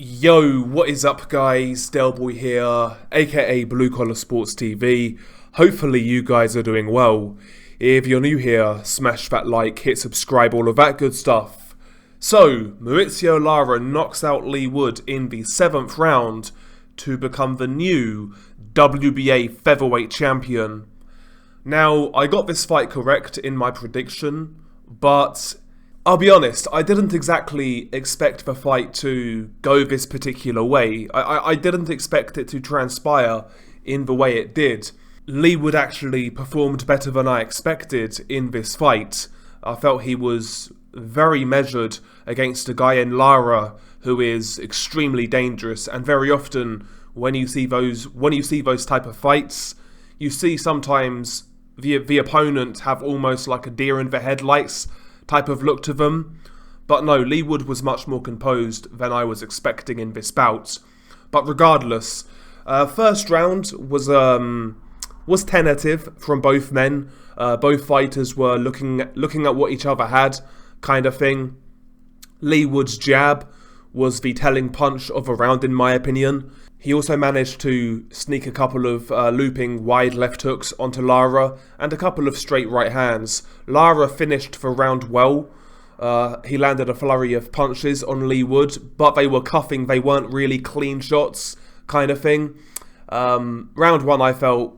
Yo, what is up guys? Delboy here, aka Blue Collar Sports TV. Hopefully you guys are doing well. If you're new here, smash that like, hit subscribe, all of that good stuff. So, Mauricio Lara knocks out Leigh Wood in the 7th round to become the new WBA featherweight champion. Now, I got this fight correct in my prediction, but I'll be honest, I didn't exactly expect the fight to go this particular way. I didn't expect it to transpire in the way it did. Leigh Wood actually performed better than I expected in this fight. I felt he was very measured against a guy in Lara who is extremely dangerous, and very often when you see those type of fights, you see sometimes the opponent have almost like a deer in the headlights type of look to them. But no, Leigh Wood was much more composed than I was expecting in this bout. But regardless, first round was tentative from both men. Both fighters were looking at what each other had, kind of thing. Leigh Wood's jab was the telling punch of the round, in my opinion. He also managed to sneak a couple of looping wide left hooks onto Lara and a couple of straight right hands. Lara finished the round well. He landed a flurry of punches on Leigh Wood, but they were cuffing, they weren't really clean shots, kind of thing. Round 1, I felt,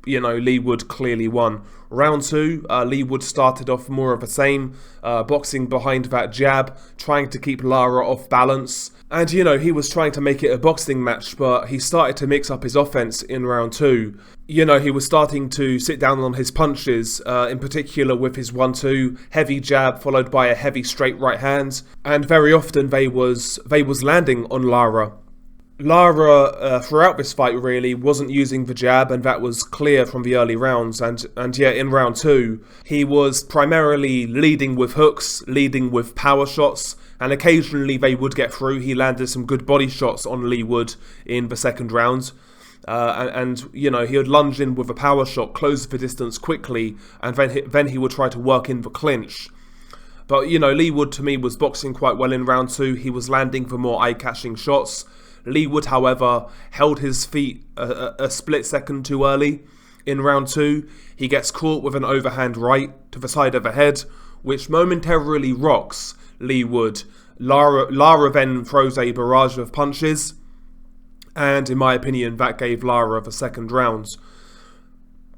Leigh Wood clearly won. Round 2, Leigh Wood started off more of the same, boxing behind that jab, trying to keep Lara off balance. And, he was trying to make it a boxing match, but he started to mix up his offense in round 2. He was starting to sit down on his punches, in particular with his 1-2, heavy jab followed by a heavy straight right hand. And very often they was landing on Lara. Lara, throughout this fight, really wasn't using the jab, and that was clear from the early rounds. And yet in round 2, he was primarily leading with hooks, leading with power shots, and occasionally they would get through. He landed some good body shots on Leigh Wood in the second round. He would lunge in with a power shot, close the distance quickly, and then he would try to work in the clinch. But, Leigh Wood, to me, was boxing quite well in round 2. He was landing for more eye-catching shots. Leigh Wood, however, held his feet a split second too early. In round 2, he gets caught with an overhand right to the side of the head, which momentarily rocks Leigh Wood. Lara then throws a barrage of punches, and in my opinion, that gave Lara the second round.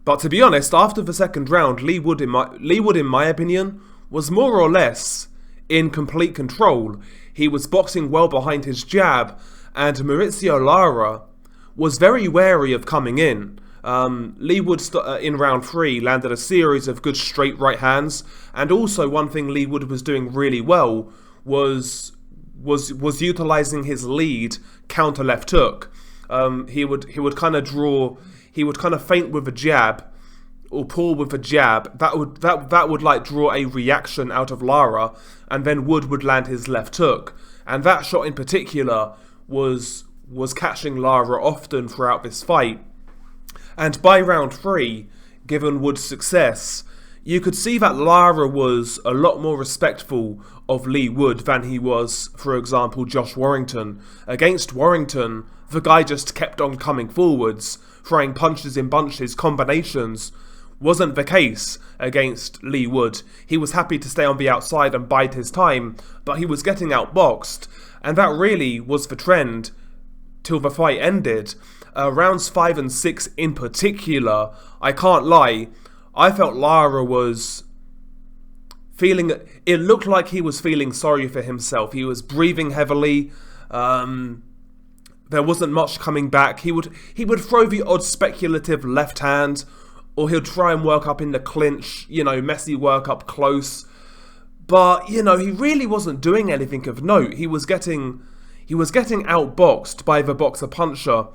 But to be honest, after the second round, Leigh Wood, in my opinion, was more or less in complete control. He was boxing well behind his jab, and Mauricio Lara was very wary of coming in. Leigh Wood in round 3 landed a series of good straight right hands, and also one thing Leigh Wood was doing really well was utilizing his lead counter left hook. He would kind of feint with a jab or pull with a jab. That would like draw a reaction out of Lara, and then Wood would land his left hook. And that shot in particular was catching Lara often throughout this fight. And by round 3, given Wood's success, you could see that Lara was a lot more respectful of Leigh Wood than he was, for example, Josh Warrington. Against Warrington, the guy just kept on coming forwards, throwing punches in bunches, combinations. Wasn't the case against Leigh Wood. He was happy to stay on the outside and bide his time, but he was getting outboxed. And that really was the trend till the fight ended. Rounds 5 and 6 in particular, I can't lie, I felt Lara was feeling, it looked like he was feeling sorry for himself. He was breathing heavily. There wasn't much coming back. He would throw the odd speculative left hand, or he'd try and work up in the clinch, messy work up close. But, he really wasn't doing anything of note. He was getting outboxed by the boxer puncher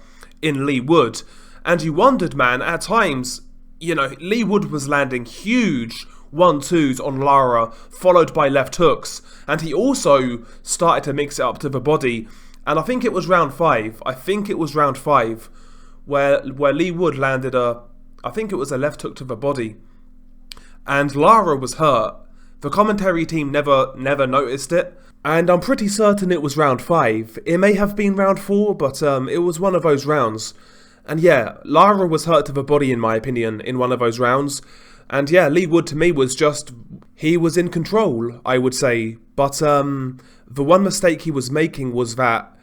in Leigh Wood. And you wondered, man, at times, Leigh Wood was landing huge 1-2s on Lara, followed by left hooks. And he also started to mix it up to the body. And I think it was round 5. Where Leigh Wood landed a left hook to the body. And Lara was hurt. The commentary team never noticed it, And I'm pretty certain it was round 5. It may have been round 4, but it was one of those rounds. And yeah, Lara was hurt to the body in my opinion in one of those rounds. And yeah, Leigh Wood to me was just, he was in control, I would say. But the one mistake he was making was that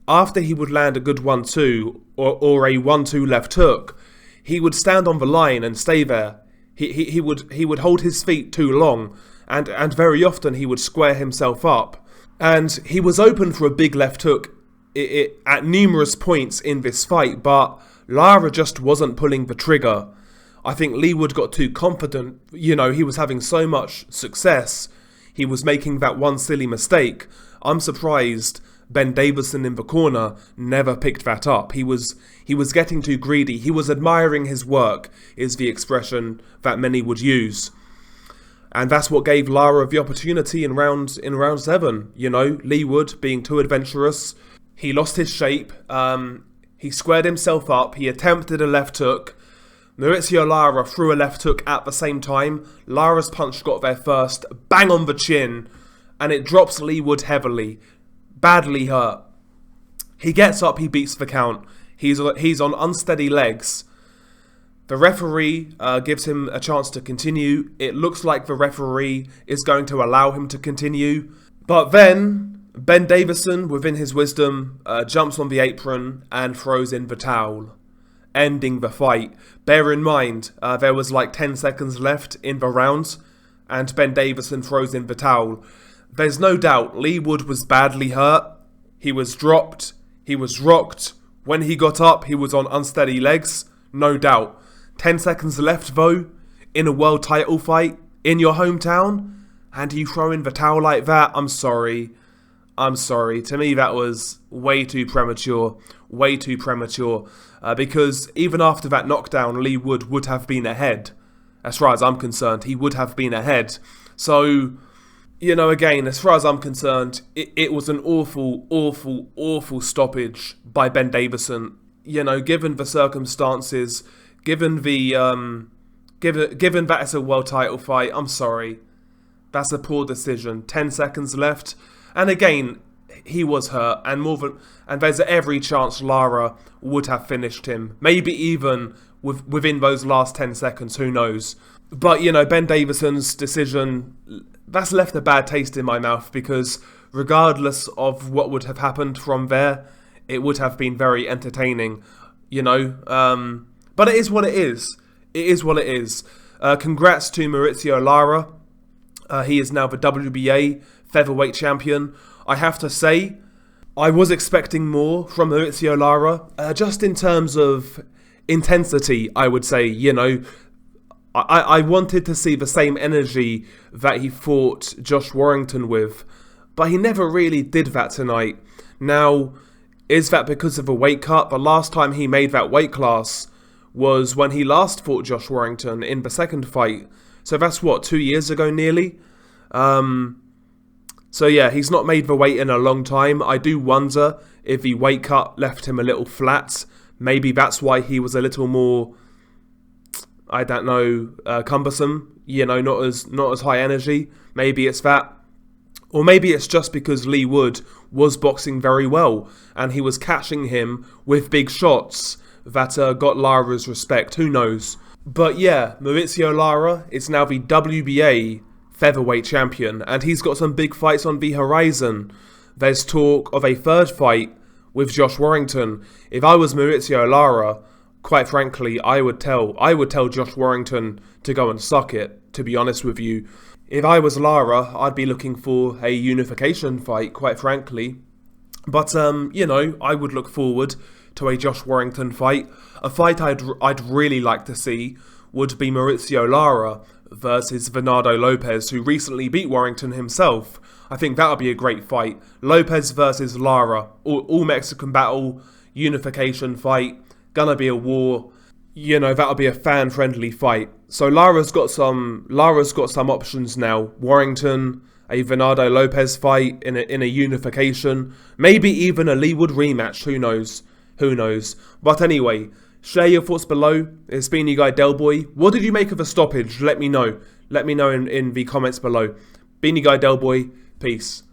after he would land a good 1-2 or a 1-2 left hook, he would stand on the line and stay there. He would hold his feet too long, and very often he would square himself up. And he was open for a big left hook at numerous points in this fight, but Lara just wasn't pulling the trigger. I think Leigh Wood got too confident. You know, he was having so much success. He was making that one silly mistake. I'm surprised Ben Davison in the corner never picked that up. He was getting too greedy. He was admiring his work, is the expression that many would use. And that's what gave Lara the opportunity in round 7. You know, Leigh Wood being too adventurous. He lost his shape. He squared himself up. He attempted a left hook. Mauricio Lara threw a left hook at the same time. Lara's punch got there first, bang on the chin, and it drops Leigh Wood heavily. Badly hurt. He gets up, he beats the count. He's on unsteady legs. The referee gives him a chance to continue. It looks like the referee is going to allow him to continue. But then, Ben Davison, within his wisdom, jumps on the apron and throws in the towel, ending the fight. Bear in mind, there was like 10 seconds left in the round, and Ben Davison throws in the towel. There's no doubt Leigh Wood was badly hurt. He was dropped. He was rocked. When he got up, he was on unsteady legs. No doubt. 10 seconds left though, in a world title fight, in your hometown, and you throw in the towel like that. I'm sorry. To me, that was way too premature. Way too premature. Because even after that knockdown, Leigh Wood would have been ahead. As far as I'm concerned, he would have been ahead. So, you know, again, as far as I'm concerned, it was an awful stoppage by Ben Davison. You know, given the circumstances, given that it's a world title fight, I'm sorry. That's a poor decision. 10 seconds left. And again, he was hurt, and there's every chance Lara would have finished him. Maybe even within those last 10 seconds, who knows. But, you know, Ben Davison's decision, that's left a bad taste in my mouth, because regardless of what would have happened from there, it would have been very entertaining, you know. But it is what it is. It is what it is. Congrats to Mauricio Lara. He is now the WBA featherweight champion. I have to say, I was expecting more from Mauricio Lara, just in terms of intensity, I would say. You know, I wanted to see the same energy that he fought Josh Warrington with, but he never really did that tonight. Now, is that because of a weight cut? The last time he made that weight class was when he last fought Josh Warrington in the second fight. So that's what, 2 years ago nearly? So yeah, he's not made the weight in a long time. I do wonder if the weight cut left him a little flat. Maybe that's why he was a little more, I don't know, cumbersome. You know, not as high energy. Maybe it's that. Or maybe it's just because Leigh Wood was boxing very well and he was catching him with big shots that got Lara's respect. Who knows? But yeah, Mauricio Lara is now the WBA featherweight champion, and he's got some big fights on the horizon. There's talk of a third fight with Josh Warrington. If I was Mauricio Lara, quite frankly, I would tell Josh Warrington to go and suck it, to be honest with you. If I was Lara, I'd be looking for a unification fight, quite frankly. But, you know, I would look forward to a Josh Warrington fight. A fight I'd really like to see would be Mauricio Lara versus Bernardo Lopez, who recently beat Warrington himself. I think that would be a great fight. Lopez versus Lara, all Mexican battle, unification fight, gonna be a war. You know, that'll be a fan-friendly fight. So Lara's got some options now. Warrington, a Bernardo Lopez fight in a unification, maybe even a Leigh Wood rematch. Who knows? Who knows? But anyway, share your thoughts below. It's been your guy Delboy. What did you make of the stoppage? Let me know. Let me know in the comments below. Been your guy Delboy. Peace.